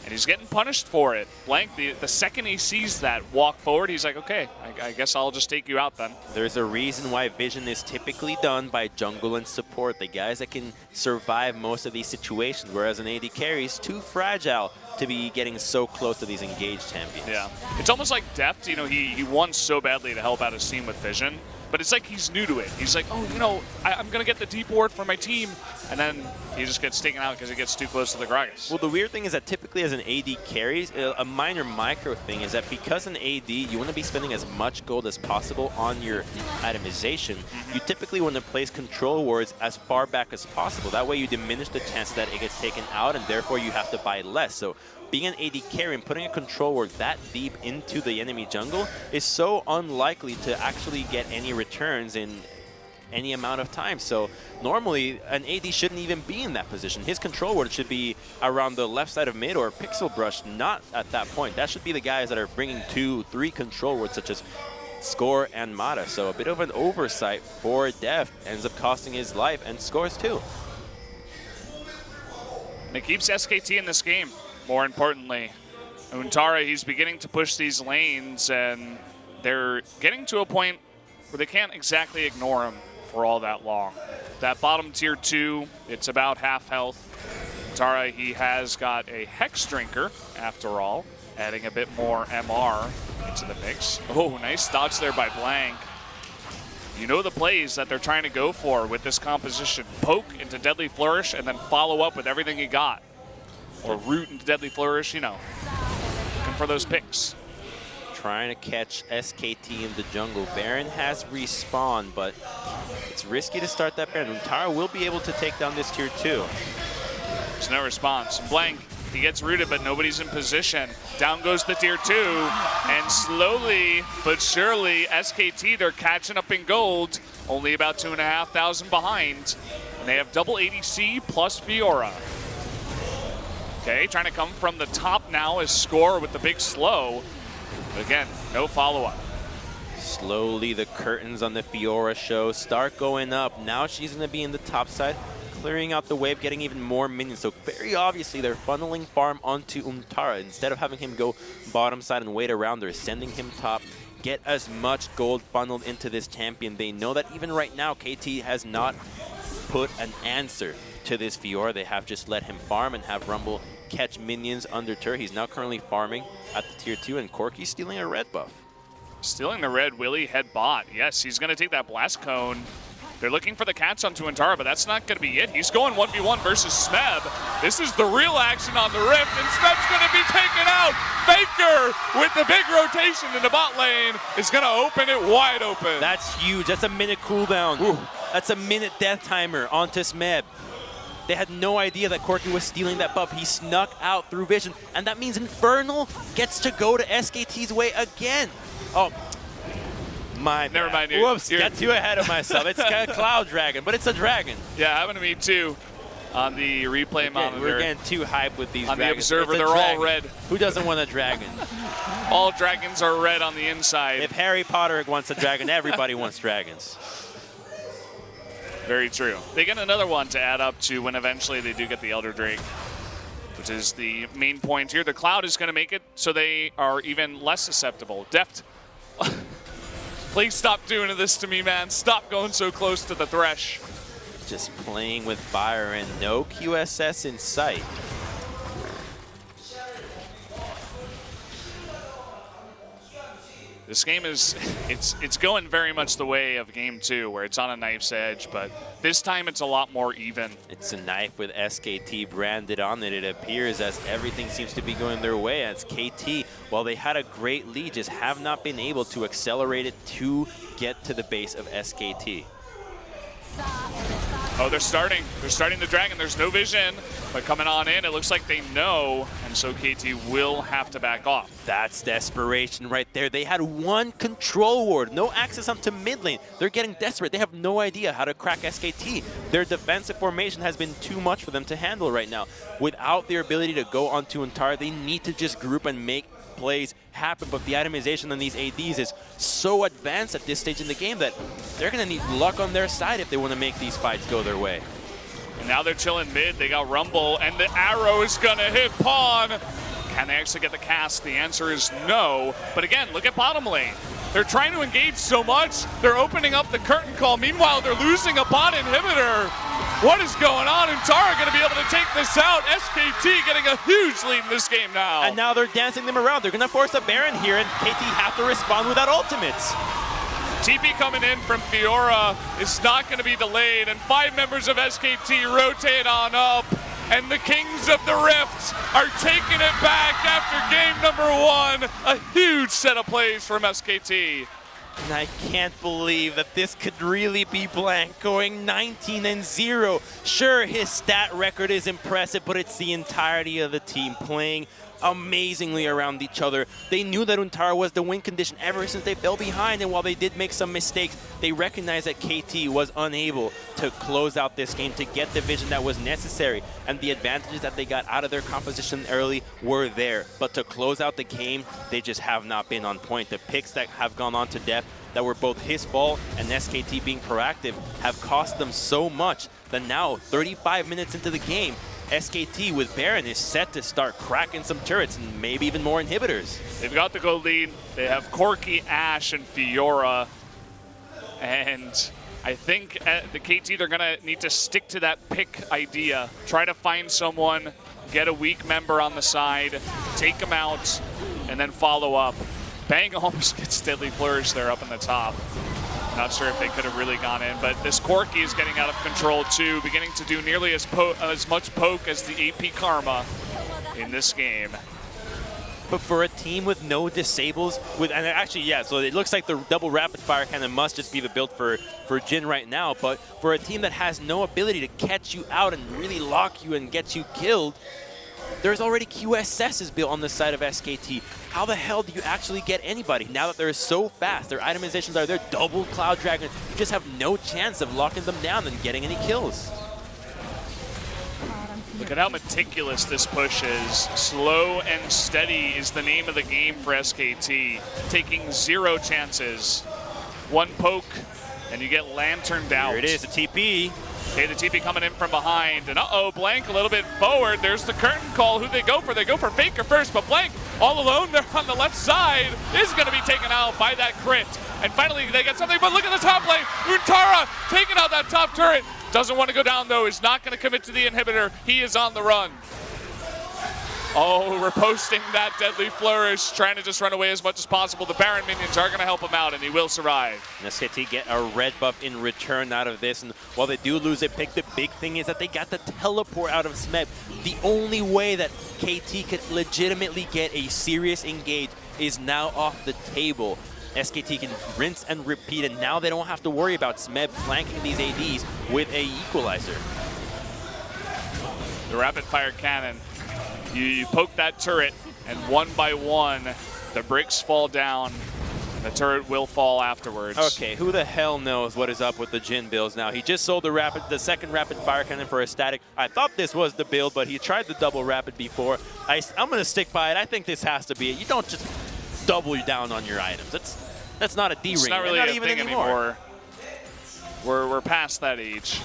and he's getting punished for it. Blank, the second he sees that walk forward, he's like, okay, I guess I'll just take you out then. There's a reason why vision is typically done by jungle and support, the guys that can survive most of these situations, whereas an AD carry is too fragile to be getting so close to these engaged champions. Yeah, it's almost like Deft, you know, he wants so badly to help out his team with vision, but it's like he's new to it. He's like, oh, you know, I'm going to get the deep ward for my team, and then he just gets taken out because he gets too close to the Gragas. Well, the weird thing is that typically as an AD carries, a minor micro thing is that because an AD, you want to be spending as much gold as possible on your itemization. You typically want to place control wards as far back as possible. That way you diminish the chance that it gets taken out, and therefore you have to buy less. So being an AD carry and putting a control ward that deep into the enemy jungle is so unlikely to actually get any returns in any amount of time. So normally an AD shouldn't even be in that position. His control ward should be around the left side of mid or pixel brush, not at that point. That should be the guys that are bringing 2-3 control wards, such as Score and Mata. So a bit of an oversight for Def, ends up costing his life and scores too. And it keeps SKT in this game, more importantly. Untara, he's beginning to push these lanes, and they're getting to a point where they can't exactly ignore him for all that long. That bottom tier 2, it's about half health. Untara, he has got a Hex Drinker, after all, adding a bit more MR into the mix. Oh, nice dodge there by Blank. You know the plays that they're trying to go for with this composition. Poke into Deadly Flourish and then follow up with everything you got. Or root into Deadly Flourish, you know. Looking for those picks. Trying to catch SKT in the jungle. Baron has respawned, but it's risky to start that Baron. Untara will be able to take down this tier 2. There's no response. Blank, he gets rooted, but nobody's in position. Down goes the tier 2, and slowly but surely, SKT, they're catching up in gold. Only about 2,500 behind. And they have double ADC plus Fiora. Okay, trying to come from the top now is Score with the big slow. But again, no follow-up. Slowly the curtains on the Fiora show start going up. Now she's going to be in the top side, clearing out the wave, getting even more minions. So very obviously they're funneling farm onto Untara. Instead of having him go bottom side and wait around, they're sending him top. Get as much gold funneled into this champion. They know that even right now, KT has not put an answer to this Fiora. They have just let him farm and have Rumble catch minions under turret. He's now currently farming at the tier 2, and Corki's stealing a red buff. Stealing the red, Willie head bot. Yes, he's going to take that blast cone. They're looking for the catch onto Untara, but that's not going to be it. He's going 1v1 versus Smeb. This is the real action on the Rift, and Smeb's going to be taken out. Faker with the big rotation in the bot lane is going to open it wide open. That's huge. That's a minute cooldown. Ooh. That's a minute death timer onto Smeb. They had no idea that Corki was stealing that buff. He snuck out through vision, and that means Infernal gets to go to SKT's way again. Oh, my bad. Never mind. Whoops, got too ahead of myself. It's got a Cloud Dragon, but it's a dragon. Yeah, happened to me too on the replay monitor. We're getting too hyped with these on dragons. The Observer, they're all red. Who doesn't want a dragon? All dragons are red on the inside. If Harry Potter wants a dragon, everybody wants dragons. Very true. They get another one to add up to when eventually they do get the Elder Drake, which is the main point here. The Cloud is going to make it so they are even less susceptible. Deft, please stop doing this to me, man. Stop going so close to the Thresh. Just playing with fire and no QSS in sight. This game is, it's going very much the way of game 2, where it's on a knife's edge, but this time it's a lot more even. It's a knife with SKT branded on it. It appears as everything seems to be going their way. As KT, while they had a great lead, just have not been able to accelerate it to get to the base of SKT. Oh, they're starting the dragon. There's no vision, but coming on in, it looks like they know, and so KT will have to back off. That's desperation right there. They had one control ward, no access onto mid lane. They're getting desperate. They have no idea how to crack SKT. Their defensive formation has been too much for them to handle right now. Without their ability to go onto Untara, they need to just group and make plays happen, but the itemization on these ADs is so advanced at this stage in the game that they're going to need luck on their side if they want to make these fights go their way. And now they're chilling mid. They got Rumble, and the arrow is going to hit Pawn. Can they actually get the cast? The answer is no. But again, look at bottom lane. They're trying to engage so much. They're opening up the curtain call. Meanwhile, they're losing a bot inhibitor. What is going on? Untara going to be able to take this out. SKT getting a huge lead in this game now. And now they're dancing them around. They're going to force a Baron here, and KT have to respond without ultimates. TP coming in from Fiora is not going to be delayed, and 5 members of SKT rotate on up. And the Kings of the Rift are taking it back after game number 1. A huge set of plays from SKT. And I can't believe that this could really be Blank going 19-0. Sure, his stat record is impressive, but it's the entirety of the team playing amazingly around each other. They knew that Untara was the win condition ever since they fell behind, and while they did make some mistakes, they recognized that KT was unable to close out this game, to get the vision that was necessary, and the advantages that they got out of their composition early were there. But to close out the game, they just have not been on point. The picks that have gone on to death that were both his fault and SKT being proactive have cost them so much that now, 35 minutes into the game, SKT with Baron is set to start cracking some turrets and maybe even more inhibitors. They've got the gold lead. They have Corki, Ashe, and Fiora. And I think at the KT, they're going to need to stick to that pick idea. Try to find someone, get a weak member on the side, take him out, and then follow up. Bang almost gets Deadly Flourish there up in the top. Not sure if they could have really gone in, but this Corki is getting out of control too, beginning to do nearly as much poke as the AP Karma in this game. But for a team with no disables, and actually, yeah, so it looks like the double rapid fire cannon must just be the build for Jhin right now, but for a team that has no ability to catch you out and really lock you and get you killed, there's already QSSs built on the side of SKT. How the hell do you actually get anybody now that they're so fast? Their itemizations are there, double Cloud Dragon. You just have no chance of locking them down and getting any kills. Look at how meticulous this push is. Slow and steady is the name of the game for SKT. Taking 0 chances. One poke, and you get lanterned out. Here it is, a TP. Okay, the TP coming in from behind, and uh-oh, Blank a little bit forward. There's the curtain call. Who they go for? They go for Faker first, but Blank all alone there on the left side is going to be taken out by that crit. And finally, they get something, but look at the top lane. Untara taking out that top turret. Doesn't want to go down, though. Is not going to commit to the inhibitor. He is on the run. Oh, reposting that Deadly Flourish, trying to just run away as much as possible. The Baron minions are going to help him out, and he will survive. And SKT get a red buff in return out of this, and while they do lose a pick, the big thing is that they got the teleport out of Smeb. The only way that KT could legitimately get a serious engage is now off the table. SKT can rinse and repeat, and now they don't have to worry about Smeb flanking these ADs with a equalizer. The rapid fire cannon. You poke that turret, and one by one, the bricks fall down, and the turret will fall afterwards. Okay, who the hell knows what is up with the Jhin builds now? He just sold the second rapid fire cannon for a static. I thought this was the build, but he tried the double rapid before. I'm going to stick by it. I think this has to be it. You don't just double down on your items. That's not a D-ring. It's not really a thing anymore. We're past that age.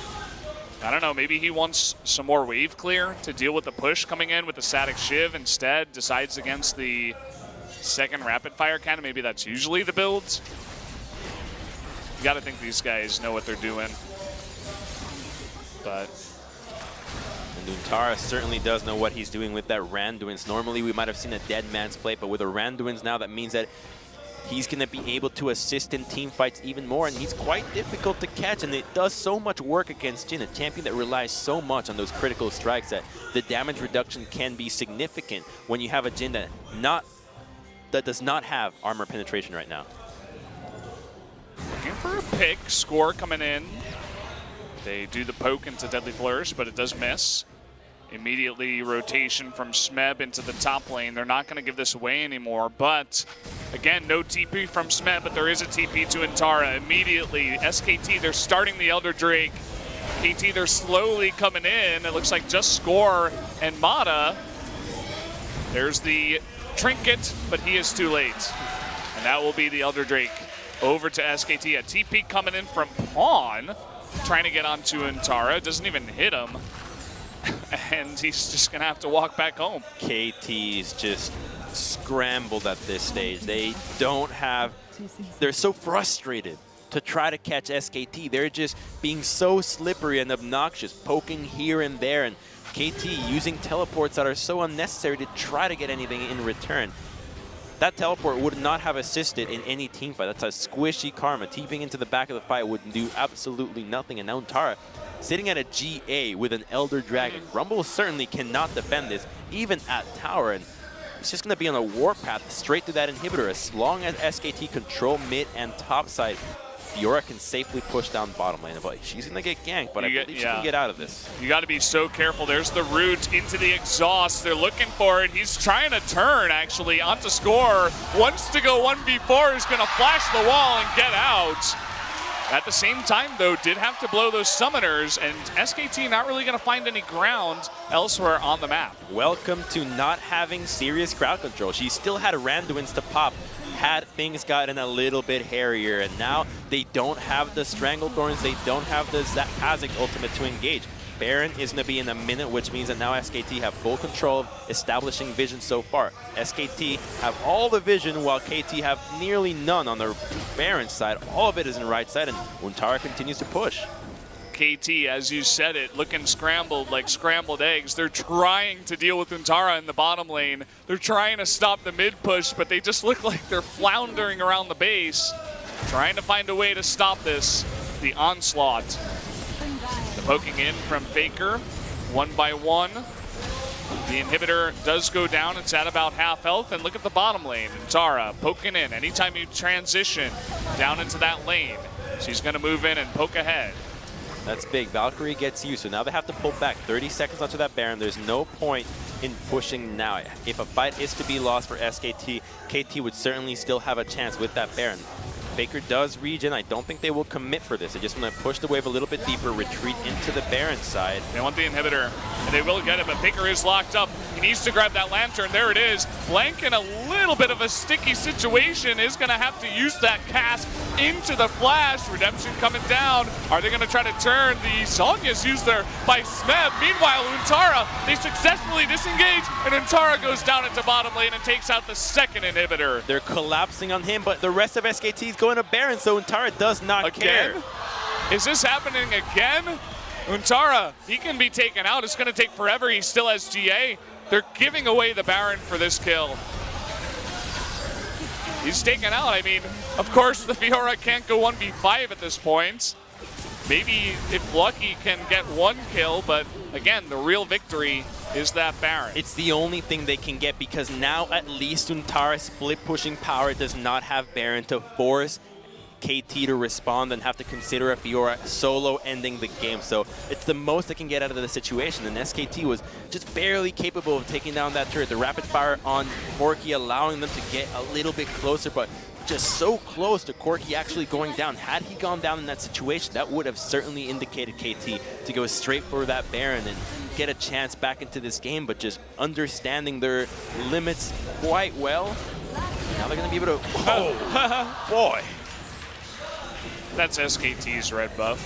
I don't know, maybe he wants some more wave clear to deal with the push coming in with the static Shiv. Instead, decides against the second rapid fire cannon. Maybe that's usually the builds. You got to think these guys know what they're doing. But and Untara certainly does know what he's doing with that Randuin's. Normally, we might have seen a dead man's play, but with a Randuin's now, that means that he's going to be able to assist in team fights even more, and he's quite difficult to catch, and it does so much work against Jhin, a champion that relies so much on those critical strikes that the damage reduction can be significant when you have a Jhin that does not have armor penetration right now. Looking for a pick, score coming in. They do the poke into Deadly Flourish, but it does miss. Immediately rotation from Smeb into the top lane. They're not going to give this away anymore, but again, no TP from Smeb, but there is a TP to Untara. Immediately, SKT, they're starting the Elder Drake. KT, they're slowly coming in. It looks like just Score and Mata. There's the Trinket, but he is too late. And that will be the Elder Drake over to SKT. A TP coming in from Pawn, trying to get onto Untara. Doesn't even hit him. And he's just going to have to walk back home. KT's just scrambled at this stage. They don't have... They're so frustrated to try to catch SKT. They're just being so slippery and obnoxious, poking here and there, and KT using teleports that are so unnecessary to try to get anything in return. That teleport would not have assisted in any team fight. That's a squishy Karma. TPing into the back of the fight would do absolutely nothing. And now Untara sitting at a GA with an Elder Dragon. Rumble certainly cannot defend this, even at tower. And it's just going to be on a warpath straight to that inhibitor as long as SKT control mid and top side. Fiora can safely push down bottom lane. But she's going to get ganked, but I believe she can get out of this. You got to be so careful. There's the root into the exhaust. They're looking for it. He's trying to turn, actually, onto score. Wants to go 1v4. Is going to flash the wall and get out. At the same time, though, did have to blow those summoners, and SKT not really going to find any ground elsewhere on the map. Welcome to not having serious crowd control. She still had Randuins to pop had things gotten a little bit hairier, and now they don't have the Stranglethorns, they don't have the Kazik ultimate to engage. Baron is going to be in a minute, which means that now SKT have full control of establishing vision so far. SKT have all the vision, while KT have nearly none on their Baron side. All of it is in the right side, and Untara continues to push. KT, as you said it, looking scrambled like scrambled eggs. They're trying to deal with Untara in the bottom lane. They're trying to stop the mid push, but they just look like they're floundering around the base, trying to find a way to stop this, the onslaught. The poking in from Faker, 1 by 1. The inhibitor does go down. It's at about half health. And look at the bottom lane. Untara poking in. Anytime you transition down into that lane, she's going to move in and poke ahead. That's big. Valkyrie gets you, so now they have to pull back 30 seconds onto that Baron. There's no point in pushing now. If a fight is to be lost for SKT, KT would certainly still have a chance with that Baron. Faker does regen. I don't think they will commit for this. They just want to push the wave a little bit deeper, retreat into the Baron side. They want the inhibitor, and they will get it, but Faker is locked up. He needs to grab that lantern. There it is. Blank in a little bit of a sticky situation is going to have to use that cast into the flash. Redemption coming down. Are they going to try to turn? The Sonya's used there by Smeb. Meanwhile, Untara, they successfully disengage, and Untara goes down into bottom lane and takes out the second inhibitor. They're collapsing on him, but the rest of SKT is going to Baron, so Untara does not care. Is this happening again? Untara, he can be taken out. It's going to take forever. He still has GA. They're giving away the Baron for this kill. He's taken out. I mean, of course, the Fiora can't go 1v5 at this point. Maybe, if lucky, can get one kill, but again, the real victory is that Baron. It's the only thing they can get, because now at least Untara's split pushing power does not have Baron to force KT to respond and have to consider a Fiora solo ending the game. So it's the most they can get out of the situation, and SKT was just barely capable of taking down that turret. The rapid fire on Corki allowing them to get a little bit closer, but just so close to Corki actually going down. Had he gone down in that situation, that would have certainly indicated KT to go straight for that Baron and get a chance back into this game, but just understanding their limits quite well. Now they're going to be able to... Oh, boy. That's SKT's red buff.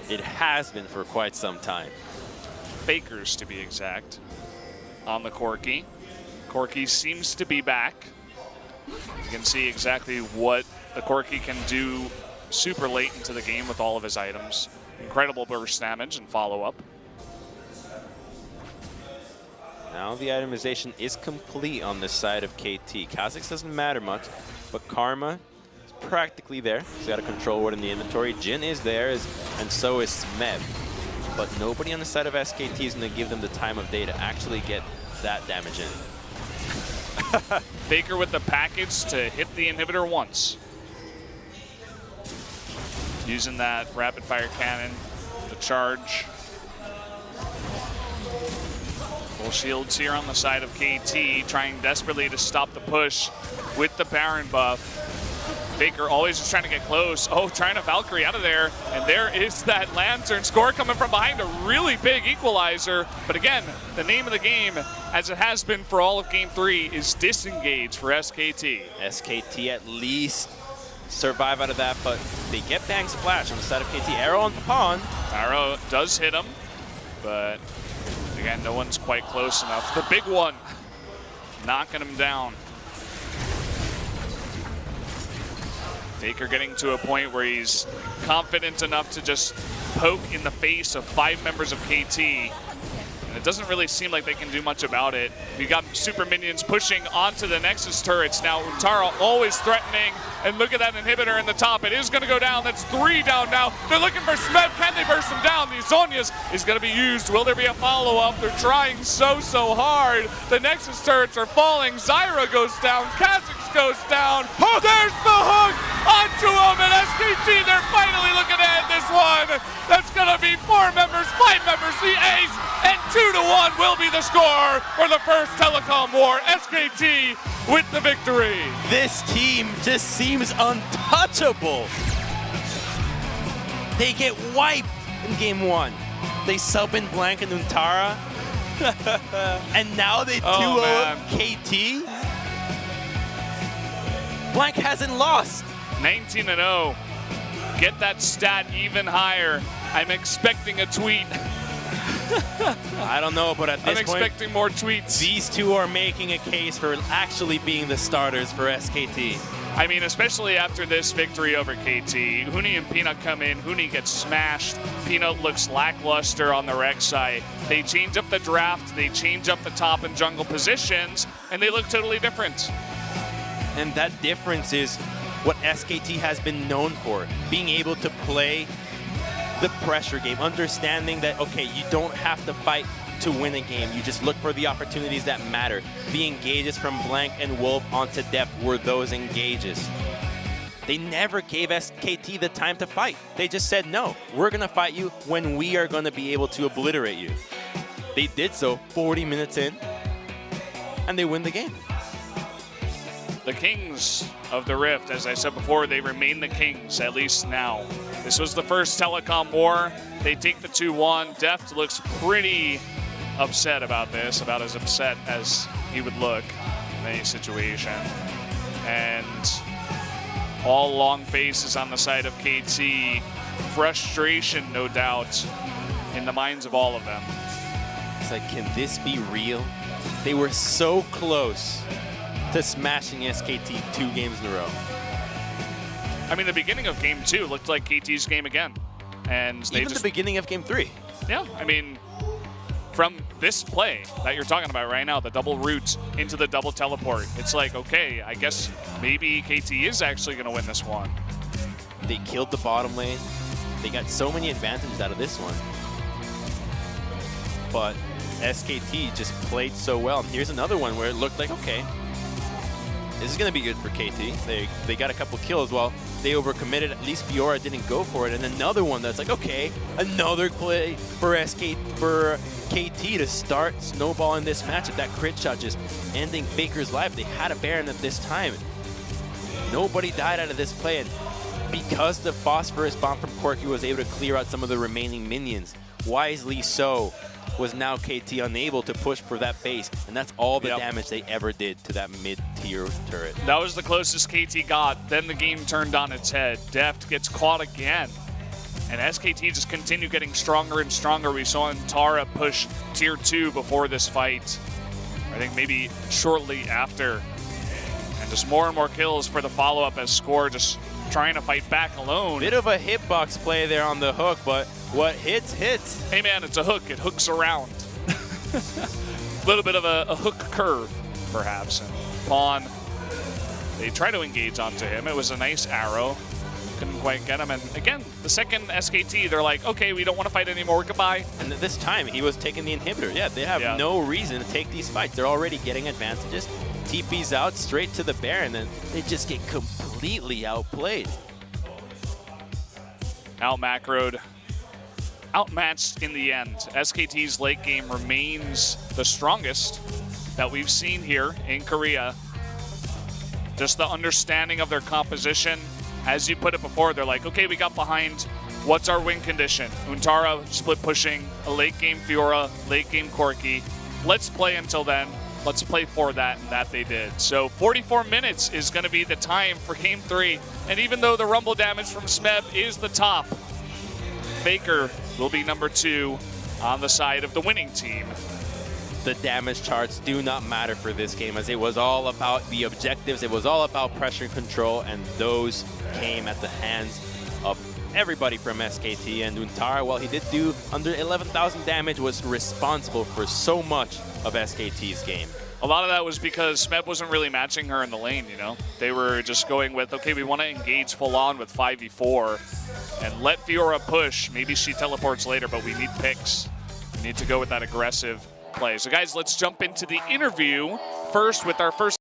It has been for quite some time. Faker's, to be exact, on the Corki. Corki seems to be back. You can see exactly what the Corki can do super late into the game with all of his items. Incredible burst damage and follow-up. Now the itemization is complete on this side of KT. Kha'Zix doesn't matter much, but Karma is practically there. He's got a control ward in the inventory. Jhin is there, and so is Smeb. But nobody on the side of SKT is going to give them the time of day to actually get that damage in. Faker with the package to hit the inhibitor once. Using that rapid fire cannon, the charge. Full shields here on the side of KT, trying desperately to stop the push with the Baron buff. Faker always just trying to get close. Oh, trying to Valkyrie out of there. And there is that Lantern. Score coming from behind, a really big equalizer. But again, the name of the game, as it has been for all of Game 3, is disengage for SKT. SKT at least survive out of that, but they get Bang's Flash on the side of KT. Arrow on Pawn. Arrow does hit him, but again, no one's quite close enough. The big one, knocking him down. Faker getting to a point where he's confident enough to just poke in the face of 5 members of KT. And it doesn't really seem like they can do much about it. You got super minions pushing onto the Nexus turrets. Now Untara always threatening. And look at that inhibitor in the top. It is going to go down. That's 3 down now. They're looking for Smeb. Can they burst him down? The Zonia's is going to be used. Will there be a follow-up? They're trying so hard. The Nexus turrets are falling. Zyra goes down. Kha'Zix goes down. There's the hook. onto him, and SKT, they're finally looking to end this one. That's going to be 4 members, 5 members, the ace, and 2-1 will be the score for the first telecom war. SKT with the victory. This team just seems untouchable. They get wiped in game 1. They sub in Blank and Untara. And now they 2-0 KT. Blank hasn't lost. 19-0. Get that stat even higher. I'm expecting a tweet. I don't know, but at this I'm point, expecting more tweets. These two are making a case for actually being the starters for SKT. I mean, especially after this victory over KT, Huni and Peanut come in, Huni gets smashed, Peanut looks lackluster on the rec side. They change up the draft, they change up the top and jungle positions, and they look totally different. And that difference is what SKT has been known for, being able to play the pressure game, understanding that, okay, you don't have to fight to win a game. You just look for the opportunities that matter. The engages from Blank and Wolf onto Depth were those engages. They never gave SKT the time to fight. They just said, no, we're going to fight you when we are going to be able to obliterate you. They did so 40 minutes in, and they win the game. The Kings of the Rift, as I said before, they remain the Kings, at least now. This was the first telecom war. They take the 2-1. Deft looks pretty upset about this, about as upset as he would look in any situation. And all long faces on the side of KT. Frustration, no doubt, in the minds of all of them. It's like, can this be real? They were so close to smashing SKT 2 games in a row. I mean, the beginning of game 2 looked like KT's game again. And they even the beginning of game 3. Yeah, I mean, from this play that you're talking about right now, the double route into the double teleport, it's like, okay, I guess maybe KT is actually going to win this one. They killed the bottom lane. They got so many advantages out of this one. But SKT just played so well. And here's another one where it looked like, okay, this is going to be good for KT. They got a couple kills while they overcommitted. At least Fiora didn't go for it. And another one that's like, okay, another play for KT to start snowballing this matchup. That crit shot just ending Faker's life. They had a Baron at this time. Nobody died out of this play. And because the Phosphorus bomb from Corki was able to clear out some of the remaining minions, wisely so, was now KT unable to push for that base, and that's all the damage they ever did to that mid-tier turret. That was the closest KT got. Then the game turned on its head. Deft gets caught again, and SKT just continue getting stronger and stronger. We saw Untara push tier 2 before this fight. I think maybe shortly after. And just more and more kills for the follow-up as Score just trying to fight back alone. Bit of a hitbox play there on the hook, but what hits, hits. Hey man, it's a hook. It hooks around. A little bit of a hook curve, perhaps. And Pawn, they try to engage onto him. It was a nice arrow. Couldn't quite get him. And again, the second SKT, they're like, okay, we don't want to fight anymore. Goodbye. And this time, he was taking the inhibitor. Yeah, they have no reason to take these fights. They're already getting advantages. TP's out straight to the Baron, and they just get completely outplayed. Out-macroed. Outmatched in the end. SKT's late game remains the strongest that we've seen here in Korea. Just the understanding of their composition. As you put it before, they're like, okay, we got behind. What's our win condition? Untara split pushing, a late game Fiora, late game Corki. Let's play until then. Let's play for that, and that they did. So 44 minutes is going to be the time for game 3. And even though the rumble damage from Smeb is the top, Faker will be number 2 on the side of the winning team. The damage charts do not matter for this game, as it was all about the objectives. It was all about pressure control, and those came at the hands of everybody from SKT. And Untara, while he did do under 11,000 damage, was responsible for so much of SKT's game. A lot of that was because Smeb wasn't really matching her in the lane, you know? They were just going with, okay, we want to engage full on with 5v4 and let Fiora push. Maybe she teleports later, but we need picks. We need to go with that aggressive play. So guys, let's jump into the interview first with our first